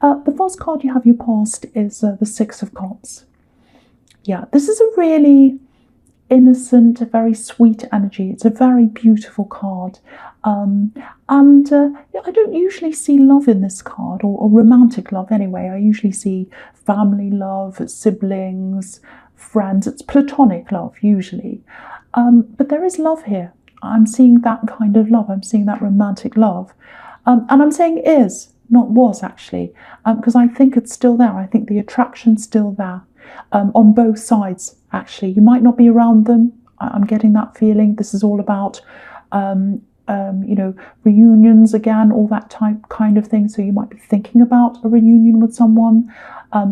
The first card you have your past is the Six of Cups. Yeah, this is a really innocent, a very sweet energy. It's a very beautiful card. Yeah, I don't usually see love in this card, or romantic love anyway. I usually see family love, siblings, friends. It's platonic love usually. But there is love here. I'm seeing that kind of love. I'm seeing that romantic love. And I'm saying is, not was actually, because I think it's still there. I think the attraction's still there. On both sides, actually. You might not be around them. I'm getting that feeling. This is all about, reunions again, all that kind of thing. So you might be thinking about a reunion with someone.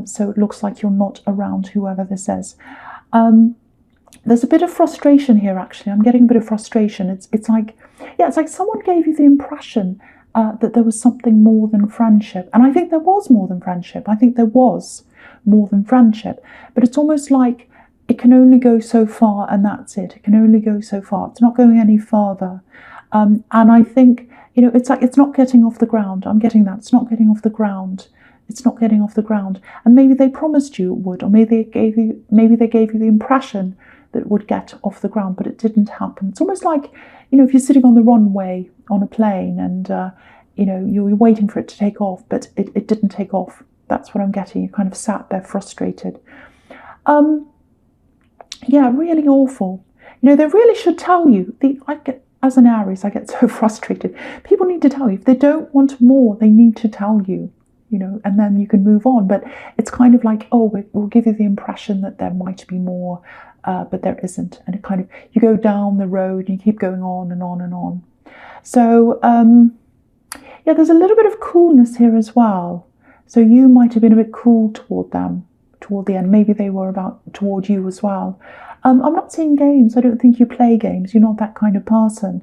So it looks like you're not around whoever this is. There's a bit of frustration here, actually. I'm getting a bit of frustration. It's like someone gave you the impression that there was something more than friendship. And I think there was more than friendship. I think there was more than friendship. But it's almost like it can only go so far and that's it. It can only go so far. It's not going any further. And I think, it's like it's not getting off the ground. I'm getting that. It's not getting off the ground. It's not getting off the ground. And maybe they promised you it would, or maybe they gave you the impression that it would get off the ground, but it didn't happen. It's almost like, if you're sitting on the runway on a plane and, you're waiting for it to take off, but it didn't take off. That's what I'm getting. You kind of sat there frustrated. Yeah, really awful. They really should tell you. As an Aries, I get so frustrated. People need to tell you. If they don't want more, they need to tell you, and then you can move on. But it's kind of like, we'll give you the impression that there might be more, but there isn't. And it kind of, you go down the road and you keep going on and on and on. So, yeah, there's a little bit of coolness here as well. So you might have been a bit cool toward them, toward the end. Maybe they were toward you as well. I'm not seeing games. I don't think you play games. You're not that kind of person.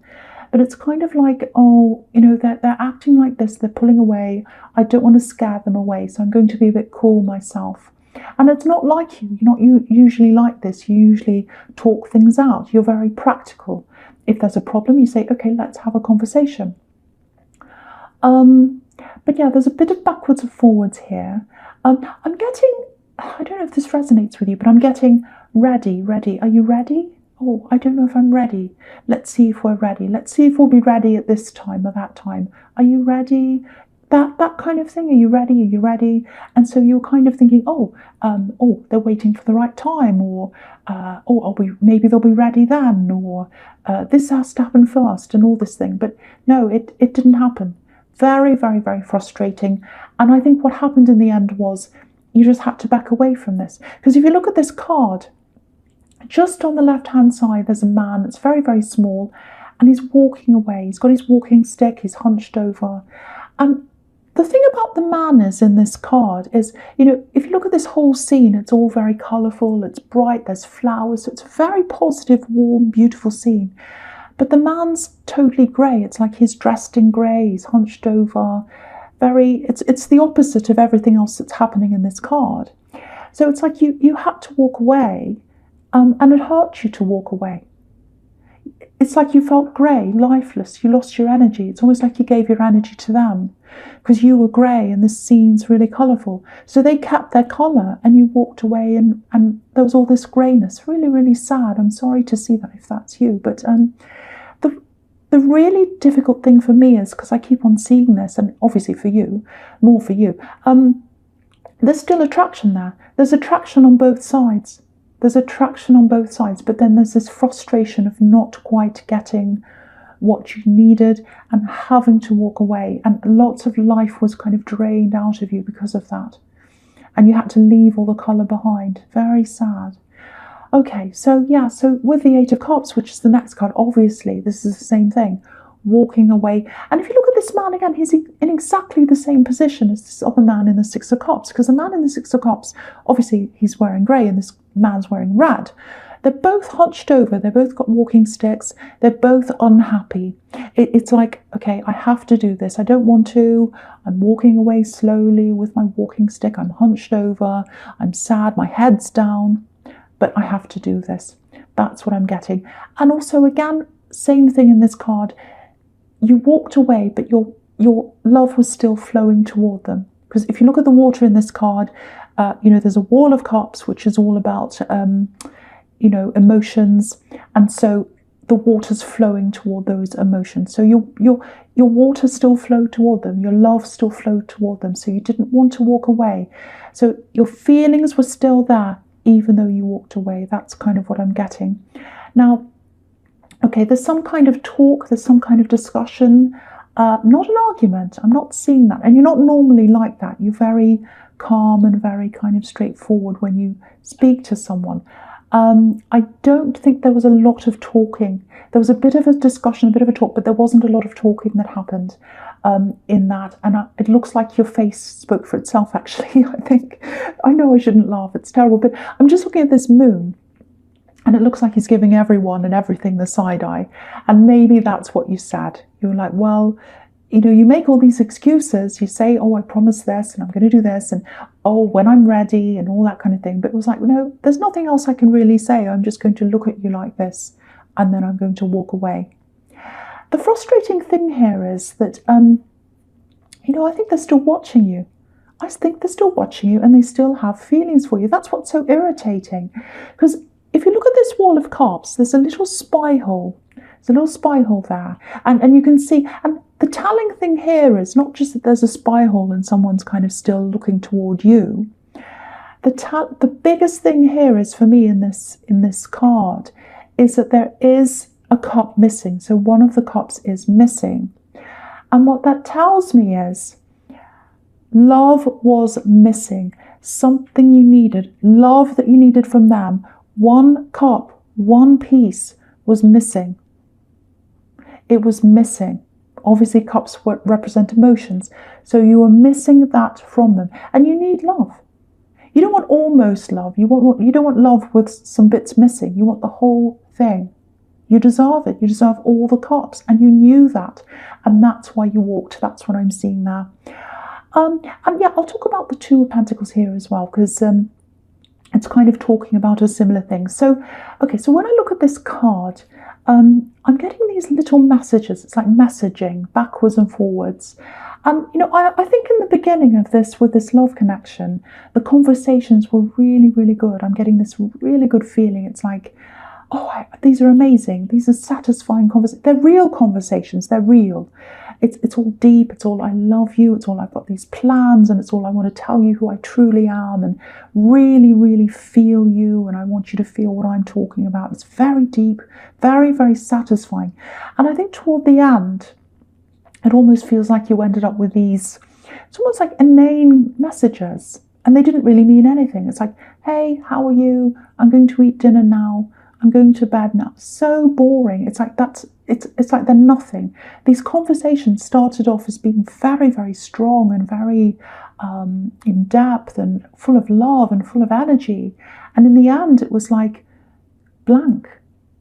But it's kind of like, they're acting like this. They're pulling away. I don't want to scare them away. So I'm going to be a bit cool myself. And it's not like you. You're not usually like this. You usually talk things out. You're very practical. If there's a problem, you say, okay, let's have a conversation. But yeah, there's a bit of backwards and forwards here. I'm getting, I don't know if this resonates with you, but I'm getting ready. Are you ready? Oh, I don't know if I'm ready. Let's see if we're ready. Let's see if we'll be ready at this time or that time. Are you ready? That kind of thing. Are you ready? Are you ready? And so you're kind of thinking, they're waiting for the right time, or maybe they'll be ready then, or this has to happen first, and all this thing. But no, it didn't happen. Very, very, very frustrating. And I think what happened in the end was you just had to back away from this. Because if you look at this card, just on the left-hand side, there's a man that's very, very small, and he's walking away. He's got his walking stick, he's hunched over. And the thing about the man is in this card is, if you look at this whole scene, it's all very colourful, it's bright, there's flowers, so it's a very positive, warm, beautiful scene. But the man's totally grey. It's like he's dressed in grey, he's hunched over. It's the opposite of everything else that's happening in this card. So it's like you had to walk away, and it hurt you to walk away. It's like you felt grey, lifeless, you lost your energy. It's almost like you gave your energy to them because you were grey and this scene's really colourful. So they kept their colour and you walked away and there was all this greyness. Really, really sad. I'm sorry to see that if that's you. But the really difficult thing for me is, because I keep on seeing this, and obviously for you, more for you, there's still attraction there. There's attraction on both sides. There's attraction on both sides, but then there's this frustration of not quite getting what you needed and having to walk away. And lots of life was kind of drained out of you because of that. And you had to leave all the colour behind. Very sad. Okay, so with the Eight of Cups, which is the next card, obviously this is the same thing, walking away. And if you look at this man again, he's in exactly the same position as this other man in the Six of Cups, because the man in the Six of Cups, obviously he's wearing grey and this man's wearing red. They're both hunched over, they've both got walking sticks, they're both unhappy. It's like, okay, I have to do this, I don't want to, I'm walking away slowly with my walking stick, I'm hunched over, I'm sad, my head's down, but I have to do this. That's what I'm getting. And also, again, same thing in this card. You walked away, but your love was still flowing toward them. Because if you look at the water in this card, there's a wall of cups, which is all about, emotions. And so the water's flowing toward those emotions. So your water still flowed toward them. Your love still flowed toward them. So you didn't want to walk away. So your feelings were still there, even though you walked away. That's kind of what I'm getting. Now, okay, there's some kind of talk, there's some kind of discussion, not an argument. I'm not seeing that. And you're not normally like that. You're very calm and very kind of straightforward when you speak to someone. I don't think there was a lot of talking. There was a bit of a discussion, a bit of a talk, but there wasn't a lot of talking that happened in that. And it looks like your face spoke for itself, actually, I think. I know I shouldn't laugh, it's terrible, but I'm just looking at this moon. And it looks like he's giving everyone and everything the side eye. And maybe that's what you said. You were like, well, you make all these excuses. You say, oh, I promised this and I'm going to do this. And, oh, when I'm ready and all that kind of thing. But it was like, no, there's nothing else I can really say. I'm just going to look at you like this. And then I'm going to walk away. The frustrating thing here is that, I think they're still watching you. I think they're still watching you and they still have feelings for you. That's what's so irritating. Because if you look at this wall of cups, there's a little spy hole. There's a little spy hole there. And you can see, and the telling thing here is not just that there's a spy hole and someone's kind of still looking toward you. The biggest thing here is, for me, in this card, is that there is a cup missing. So one of the cups is missing. And what that tells me is love was missing. Something you needed, love that you needed from them. One cup, one piece was missing. It was missing. Obviously, cups represent emotions. So you were missing that from them. And you need love. You don't want almost love. You don't want love with some bits missing. You want the whole thing. You deserve it. You deserve all the cups. And you knew that. And that's why you walked. That's what I'm seeing there. And yeah, I'll talk about the Two of Pentacles here as well, because it's kind of talking about a similar thing. So, okay, so when I look at this card, I'm getting these little messages. It's like messaging backwards and forwards. I think in the beginning of this, with this love connection, the conversations were really, really good. I'm getting this really good feeling. It's like, these are amazing. These are satisfying conversations. They're real conversations. They're real. It's all deep. It's all I love you. It's all I've got these plans, and it's all I want to tell you who I truly am and really, really feel you. And I want you to feel what I'm talking about. It's very deep, very, very satisfying. And I think toward the end, it almost feels like you ended up with these, it's almost like inane messages. And they didn't really mean anything. It's like, hey, how are you? I'm going to eat dinner now. I'm going to bed now. So boring. It's like it's like they're nothing. These conversations started off as being very, very strong and very in depth and full of love and full of energy. And in the end, it was like blank,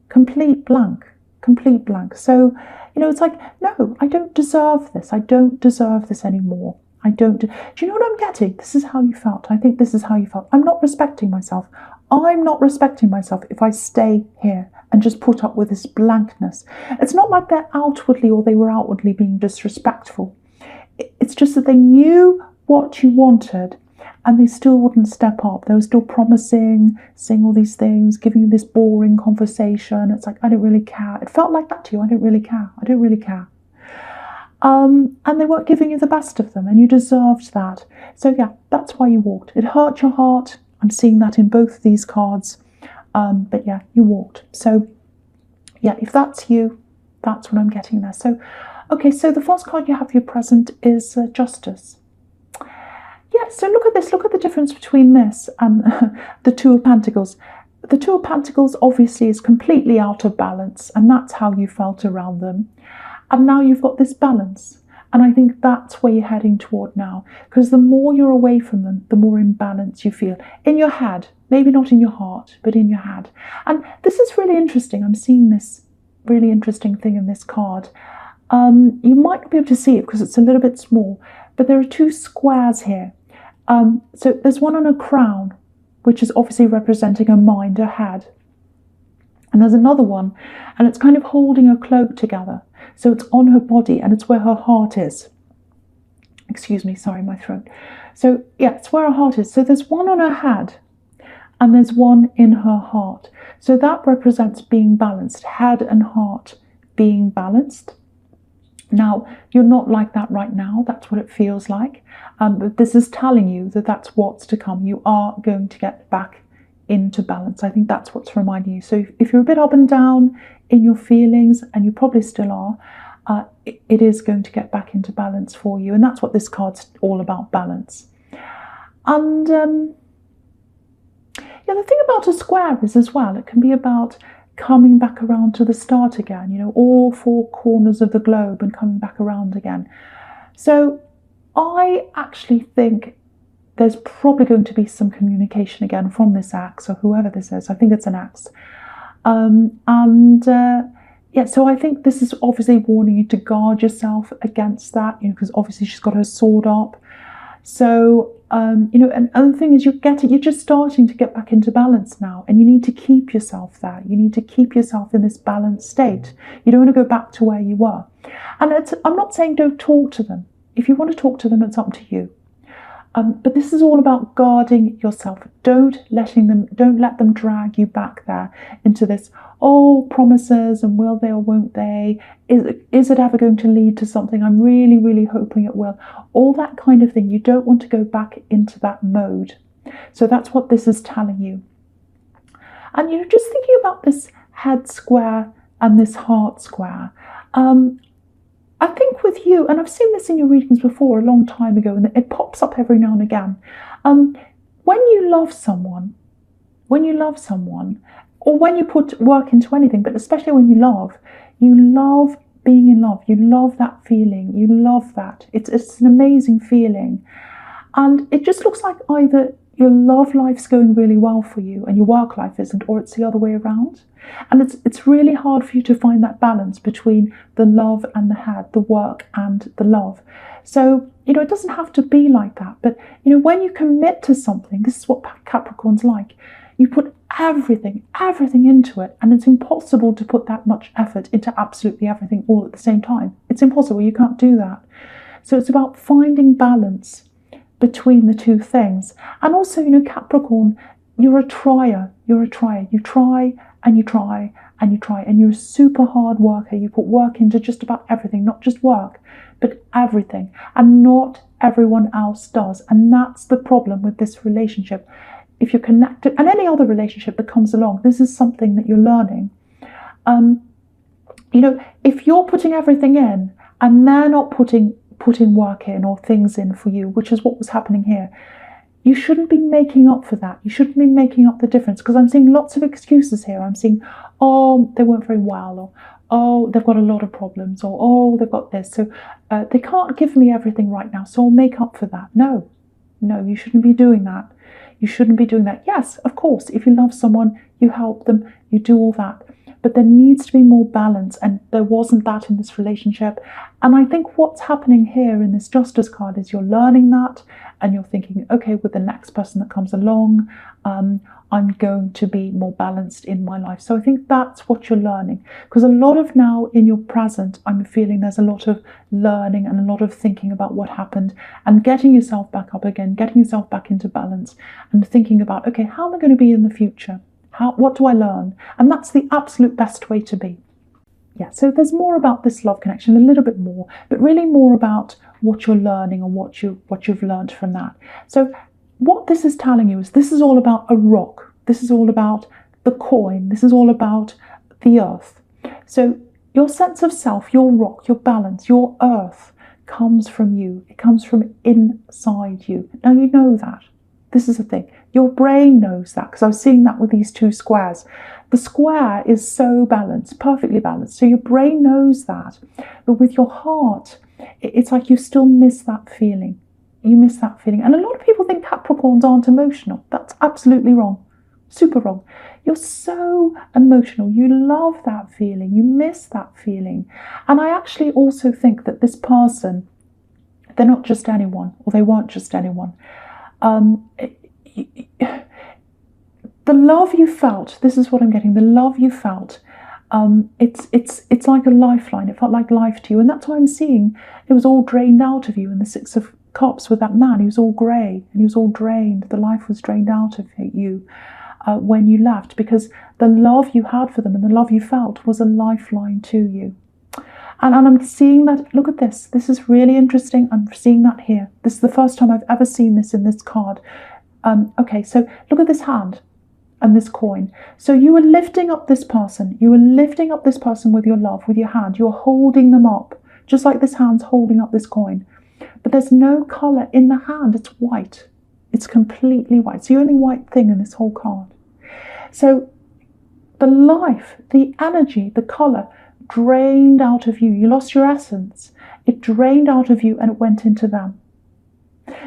complete blank, complete blank. So, it's like, no, I don't deserve this. I don't deserve this anymore. Do you know what I'm getting? This is how you felt. I think this is how you felt. I'm not respecting myself. I'm not respecting myself if I stay here and just put up with this blankness. It's not like they're outwardly or they were outwardly being disrespectful. It's just that they knew what you wanted and they still wouldn't step up. They were still promising, saying all these things, giving you this boring conversation. It's like, I don't really care. It felt like that to you. I don't really care. I don't really care. And they weren't giving you the best of them, and you deserved that. So yeah, that's why you walked. It hurt your heart. I'm seeing that in both of these cards. But yeah, you walked. So yeah, if that's you, that's what I'm getting there. So, okay, so the first card you have for your present is Justice. Yeah, so look at this. Look at the difference between this and the Two of Pentacles. The Two of Pentacles obviously is completely out of balance, and that's how you felt around them. And now you've got this balance. And I think that's where you're heading toward now. Because the more you're away from them, the more imbalance you feel. In your head. Maybe not in your heart, but in your head. And this is really interesting. I'm seeing this really interesting thing in this card. You might not be able to see it because it's a little bit small. But there are two squares here. So there's one on a crown, which is obviously representing a mind, a head. And there's another one, and it's kind of holding a cloak together. So it's on her body, and it's where her heart is. Excuse me, sorry, my throat. So yeah, it's where her heart is. So there's one on her head and there's one in her heart. So that represents being balanced, head and heart being balanced. Now, you're not like that right now. That's what it feels like. But this is telling you that that's what's to come. You are going to get back into balance. I think that's what's reminding you. So if you're a bit up and down in your feelings, and you probably still are, it is going to get back into balance for you. And that's what this card's all about, balance. And yeah, the thing about a square is as well, it can be about coming back around to the start again, all four corners of the globe and coming back around again. So I actually think there's probably going to be some communication again from this axe or whoever this is. I think it's an axe. Yeah, so I think this is obviously warning you to guard yourself against that, because obviously she's got her sword up. So, and other thing is you're just starting to get back into balance now, and you need to keep yourself there. You need to keep yourself in this balanced state. You don't want to go back to where you were. And I'm not saying don't talk to them. If you want to talk to them, it's up to you. But this is all about guarding yourself. Don't let them drag you back there into this, promises and will they or won't they? Is it ever going to lead to something? I'm really, really hoping it will. All that kind of thing. You don't want to go back into that mode. So that's what this is telling you. And just thinking about this head square and this heart square. I think with you, and I've seen this in your readings before a long time ago, and it pops up every now and again. When you love someone, or when you put work into anything, but especially when you love being in love. You love that feeling. You love that. It's an amazing feeling. And it just looks like either your love life's going really well for you and your work life isn't, or it's the other way around. And it's really hard for you to find that balance between the love and the head, the work and the love. So, it doesn't have to be like that. But, when you commit to something, this is what Capricorn's like. You put everything into it, and it's impossible to put that much effort into absolutely everything all at the same time. It's impossible. You can't do that. So it's about finding balance between the two things. And also, Capricorn, you're a trier. You try and you try and you try, and you're a super hard worker. You put work into just about everything, not just work, but everything. And not everyone else does. And that's the problem with this relationship. If you're connected, and any other relationship that comes along, this is something that you're learning. If you're putting everything in and they're not putting work in or things in for you, which is what was happening here, you shouldn't be making up for that. You shouldn't be making up the difference, because I'm seeing lots of excuses here. I'm seeing, they weren't very well, or they've got a lot of problems, or they've got this, so they can't give me everything right now, so I'll make up for that. No, you shouldn't be doing that. You shouldn't be doing that. Yes, of course, if you love someone, you help them, you do all that. But there needs to be more balance, and there wasn't that in this relationship. And I think what's happening here in this Justice card is you're learning that, and you're thinking, okay, with the next person that comes along, I'm going to be more balanced in my life. So I think that's what you're learning. Because a lot of now in your present, I'm feeling there's a lot of learning and a lot of thinking about what happened and getting yourself back up again, getting yourself back into balance and thinking about, okay, how am I going to be in the future? What do I learn? And that's the absolute best way to be. Yeah, so there's more about this love connection, a little bit more, but really more about what you're learning and what you've learned from that. So what this is telling you is this is all about a rock. This is all about the coin. This is all about the earth. So your sense of self, your rock, your balance, your earth comes from you. It comes from inside you. Now you know that. This is the thing. Your brain knows that, because I was seeing that with these two squares. The square is so balanced, perfectly balanced. So your brain knows that. But with your heart, it's like you still miss that feeling. You miss that feeling. And a lot of people think Capricorns aren't emotional. That's absolutely wrong. Super wrong. You're so emotional. You love that feeling. You miss that feeling. And I actually also think that this person, they're not just anyone, or they weren't just anyone. The love you felt, this is what I'm getting, the love you felt, it's like a lifeline. It felt like life to you, and that's why I'm seeing it was all drained out of you in the cups with that man. He was all grey and he was all drained. The life was drained out of you when you left, because the love you had for them and the love you felt was a lifeline to you. And I'm seeing that. Look at this. This is really interesting. I'm seeing that here. This is the first time I've ever seen this in this card. Okay, so look at this hand and this coin. So you were lifting up this person. You were lifting up this person with your love, with your hand. You're holding them up, just like this hand's holding up this coin. But there's no colour in the hand. It's white. It's completely white. It's the only white thing in this whole card. So the life, the energy, the colour drained out of you. You lost your essence. It drained out of you and it went into them.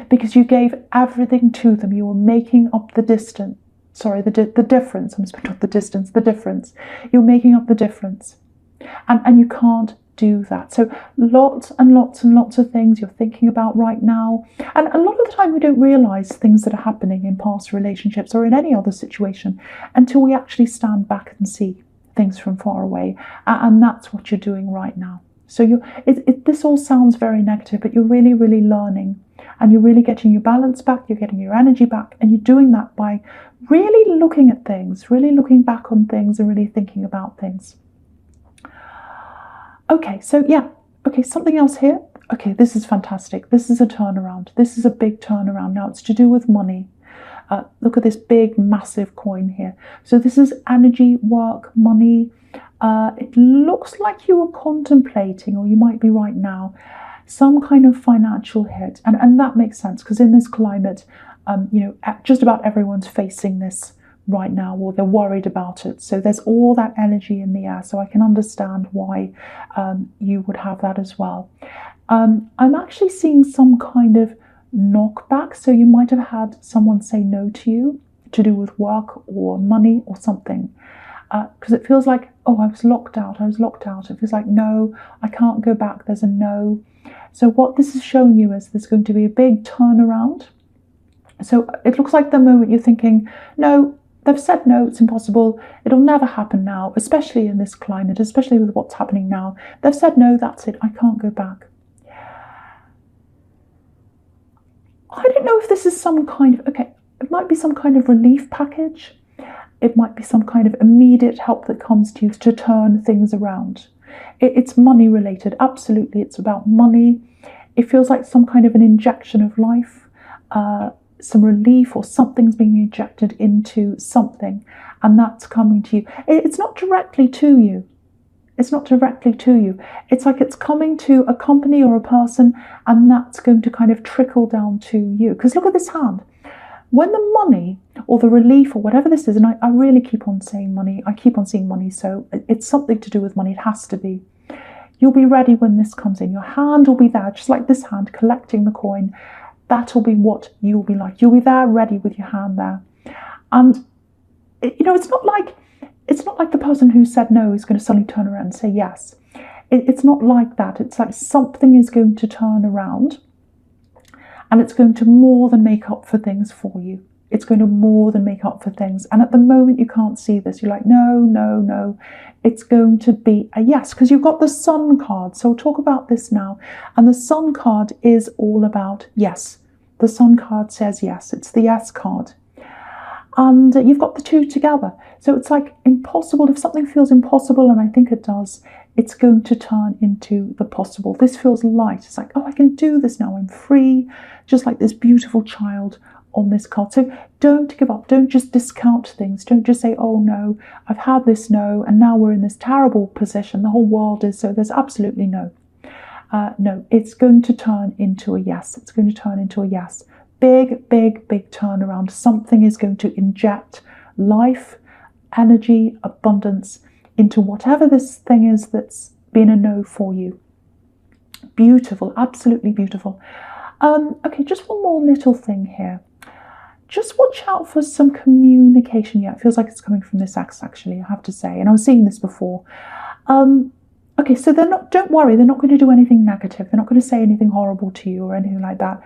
Because you gave everything to them. You were making up the distance. Sorry, the difference. I'm not the distance, the difference. You're making up the difference. And you can't do that. So lots and lots and lots of things you're thinking about right now. And a lot of the time we don't realise things that are happening in past relationships or in any other situation until we actually stand back and see things from far away. And that's what you're doing right now. So this all sounds very negative, but you're really, really learning. And you're really getting your balance back, you're getting your energy back, and you're doing that by really looking at things, really looking back on things and really thinking about things. Okay, so yeah, okay, something else here. Okay, this is fantastic. This is a turnaround. This is a big turnaround. Now it's to do with money. Look at this big, massive coin here. So this is energy, work, money. It looks like you were contemplating, or you might be right now, some kind of financial hit. And that makes sense, because in this climate, just about everyone's facing this right now, or they're worried about it. So there's all that energy in the air. So I can understand why you would have that as well. I'm actually seeing some kind of knockback. So you might have had someone say no to you to do with work or money or something. Because it feels like, oh, I was locked out. It feels like, no, I can't go back. There's a no. So what this is showing you is there's going to be a big turnaround. So it looks like the moment you're thinking, no, they've said no, it's impossible. It'll never happen now, especially in this climate, especially with what's happening now. They've said no, that's it. I can't go back. I don't know if this is some kind of, okay, it might be some kind of relief package. It might be some kind of immediate help that comes to you to turn things around. It's money related, absolutely. It's about money. It feels like some kind of an injection of life, some relief, or something's being injected into something, and that's coming to you. It's not directly to you. It's not directly to you. It's like it's coming to a company or a person, and that's going to kind of trickle down to you. Because look at this hand. When the money or the relief or whatever this is, and I really keep on saying money, I keep on seeing money, so it's something to do with money, it has to be. You'll be ready when this comes in. Your hand will be there, just like this hand, collecting the coin. That'll be what you'll be like. You'll be there, ready with your hand there. And, it's not like the person who said no is going to suddenly turn around and say yes. It's not like that. It's like something is going to turn around, and it's going to more than make up for things for you. It's going to more than make up for things. And at the moment you can't see this. You're like, no. It's going to be a yes, because you've got the Sun card. So we'll talk about this now. And the Sun card is all about yes. The Sun card says yes. It's the yes card. And you've got the two together. So it's like impossible. If something feels impossible, and I think it does, it's going to turn into the possible. This feels light. It's like, oh, I can do this now. I'm free, just like this beautiful child on this card. So don't give up. Don't just discount things. Don't just say, oh no, I've had this no, and now we're in this terrible position. The whole world is so. There's absolutely no. No, it's going to turn into a yes. It's going to turn into a yes. Big, big, big turnaround. Something is going to inject life, energy, abundance into whatever this thing is that's been a no for you. Beautiful, absolutely beautiful. Okay, just one more little thing here. Just watch out for some communication. Yeah, it feels like it's coming from this axe, actually, I have to say. And I was seeing this before. Okay, so don't worry, they're not going to do anything negative. They're not going to say anything horrible to you or anything like that.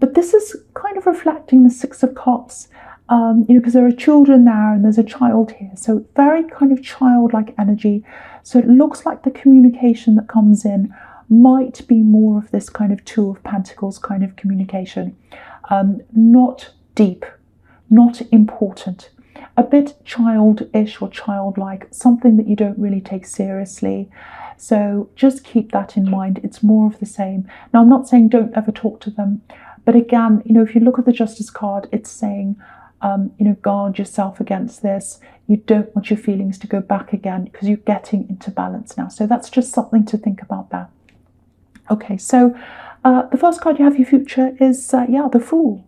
But this is kind of reflecting the Six of Cups, because there are children there and there's a child here. So very kind of childlike energy. So it looks like the communication that comes in might be more of this kind of Two of Pentacles kind of communication. Not deep, not important, a bit childish or childlike, something that you don't really take seriously. So just keep that in mind. It's more of the same. Now, I'm not saying don't ever talk to them, but again, if you look at the Justice card, it's saying, guard yourself against this. You don't want your feelings to go back again because you're getting into balance now. So that's just something to think about there. Okay, so the first card you have, your future, is, the Fool.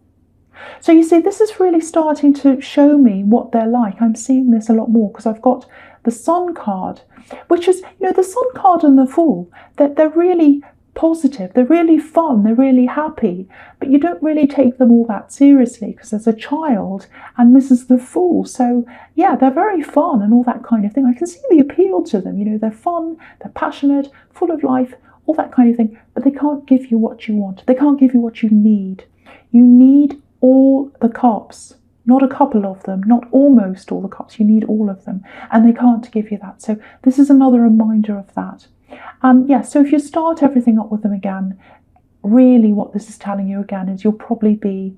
So you see, this is really starting to show me what they're like. I'm seeing this a lot more because I've got the Sun card, which is, the Sun card and the Fool, they're really positive, they're really fun, they're really happy, but you don't really take them all that seriously because there's a child and this is the Fool. So yeah, they're very fun and all that kind of thing. I can see the appeal to them. They're fun, they're passionate, full of life, all that kind of thing, but they can't give you what you want. They can't give you what you need. You need all the cups, not a couple of them, not almost all the cups. You need all of them, and they can't give you that. So this is another reminder of that. So if you start everything up with them again, really what this is telling you again is you'll probably be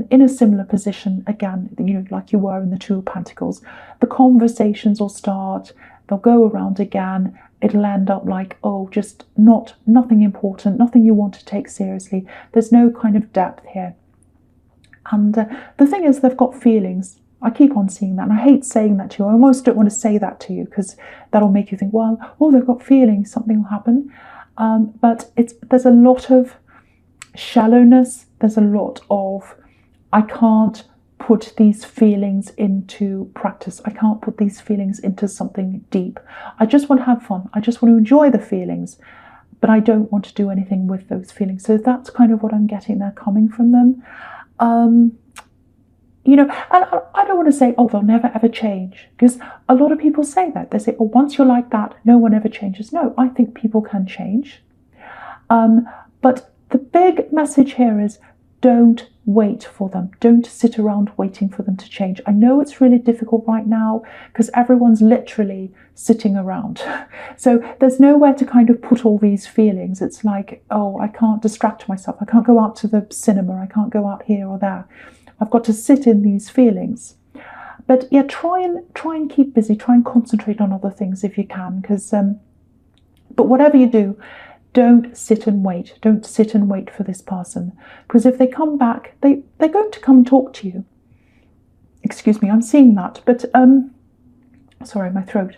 in a similar position again, like you were in the Two of Pentacles. The conversations will start, they'll go around again. It'll end up like, just nothing important, nothing you want to take seriously. There's no kind of depth here. And the thing is, they've got feelings. I keep on seeing that, and I hate saying that to you. I almost don't want to say that to you because that'll make you think, well, they've got feelings, something will happen. But there's a lot of shallowness. There's a lot of, I can't put these feelings into practice. I can't put these feelings into something deep. I just want to have fun. I just want to enjoy the feelings, but I don't want to do anything with those feelings. So that's kind of what I'm getting there coming from them. And I don't want to say, they'll never ever change, because a lot of people say that. They say, once you're like that, no one ever changes. No, I think people can change. But the big message here is, don't wait for them. Don't sit around waiting for them to change. I know it's really difficult right now because everyone's literally sitting around. So there's nowhere to kind of put all these feelings. It's like, I can't distract myself. I can't go out to the cinema. I can't go out here or there. I've got to sit in these feelings. But yeah, try and keep busy. Try and concentrate on other things if you can. But whatever you do, don't sit and wait. Don't sit and wait for this person. Because if they come back, they're going to come and talk to you. Excuse me, I'm seeing that. But, sorry, my throat.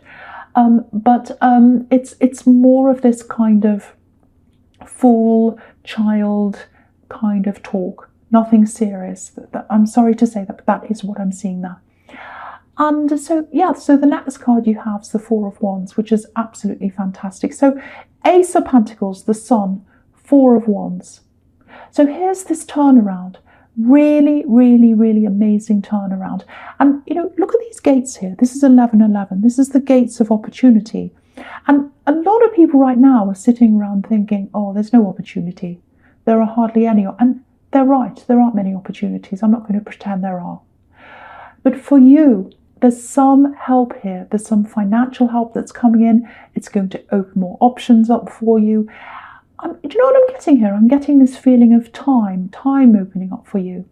It's more of this kind of fool, child kind of talk. Nothing serious. I'm sorry to say that, but that is what I'm seeing there. And so the next card you have is the Four of Wands, which is absolutely fantastic. So Ace of Pentacles, the Sun, Four of Wands. So here's this turnaround. Really, really, really amazing turnaround. And, look at these gates here. This is 1111. This is the gates of opportunity. And a lot of people right now are sitting around thinking, there's no opportunity. There are hardly any. And they're right. There aren't many opportunities. I'm not going to pretend there are. But for you, there's some help here. There's some financial help that's coming in. It's going to open more options up for you. Do you know what I'm getting here? I'm getting this feeling of time opening up for you.